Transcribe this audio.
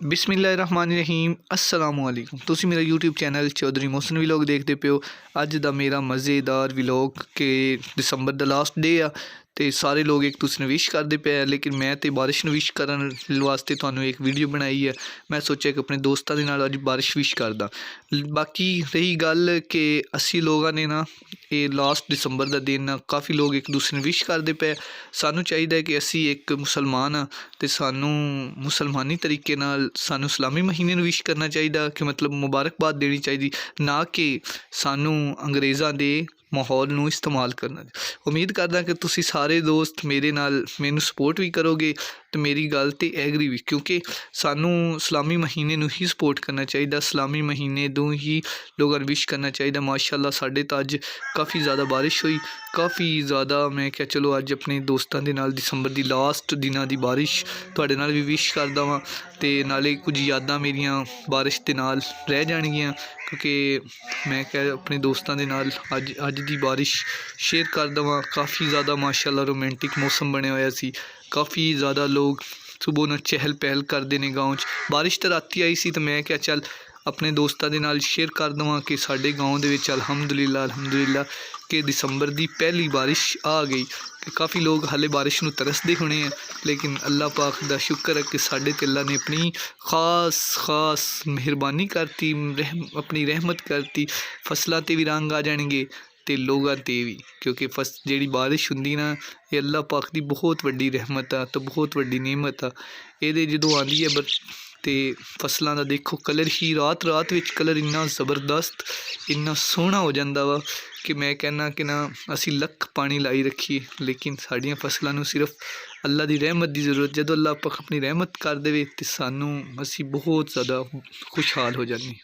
बिस्मिल्लाहिर्रहमानिर्रहीम अस्सलामुअलैकुम। तुसी मेरा YouTube channel Chaudhry Mohsin vlog देखते पे हो। अज दा मेरा मज़ेदार व्लॉग के दिसंबर दा लास्ट डे आ ते सारे लोग एक दूसरे विश करते पे, लेकिन मैं तो बारिश विश करने वास्ते तुहानू एक वीडियो बनाई है। मैं सोचा कि अपने दोस्तों के नाल अज बारिश विश करदा। बाकी रही गल कि असी लोगों ने ना ये लास्ट दिसंबर का दिन ना काफ़ी लोग एक दूसरे विश करते पे। सानू चाहिए कि असी एक मुसलमान हाँ तो सानू मुसलमानी तरीके नाल सानू इस्लामी महीने विश करना चाहिए कि मतलब मुबारकबाद देनी चाहिए, ना कि सानू अंग्रेज़ों के माहौल नू इस्तेमाल करना। उम्मीद करदा कि तुसी सारे दोस्त मेरे नाल मैनू सपोर्ट भी करोगे तो मेरी गल ते एग्री भी, क्योंकि सानू इस्लामी महीने नू ही सपोर्ट करना चाहिए। इस्लामी महीने दो ही लोगों विश करना चाहिए। माशाअल्लाह साढ़े तो अज काफ़ी ज़्यादा बारिश हुई, काफ़ी ज़्यादा। मैं क्या चलो अज अपने दोस्तों के नाल दिसंबर की लास्ट दिनां की बारिश तुहाडे नाल भी विश करदा वां ते नाले कुछ यादां मेरियां बारिश के नाल रह जाणगियां, क्योंकि मैं क्या अपने दोस्तों के नाल अज दी बारिश शेयर करदा वां। काफ़ी ज़्यादा माशाअल्लाह रोमांटिक मौसम बनया होया सी। काफ़ी ज़्यादा लोग सुबह न चहल पहल करते हैं गाँव च। बारिश तो राती आई सी तो मैं क्या चल अपने दोस्तों के नाल शेयर कर देवां कि साडे गाँव दे विच अल्हम्दुलिल्लाह कि दिसंबर की पहली बारिश आ गई। कि काफ़ी लोग हाले बारिश नू तरसदे होने हैं, लेकिन अल्लाह पाक दा शुक्र है कि साडे ते अल्लाह ने अपनी खास मेहरबानी करती, अपनी रहमत करती। फसलों ते भी रंग आ जाएंगे ते लोगों ते भी, क्योंकि जिहड़ी बारिश हुंदी ना ये अल्लाह पाक दी बहुत वड्डी रहमत आ तो बहुत वड्डी नेमत आ। ये जदों आंदी है ते फसलों का देखो कलर ही रात विच कलर इन्ना ज़बरदस्त इन्ना सोहना हो जाता वा कि मैं कहना कि ना असी लख पानी लाई रखिए, लेकिन साड़ियाँ फसलों नू सिर्फ अल्लाह की रहमत की जरूरत। जदों अल्लाह पाक अपनी रहमत कर दे तो सानू असी बहुत ज़्यादा खुशहाल हो जाने।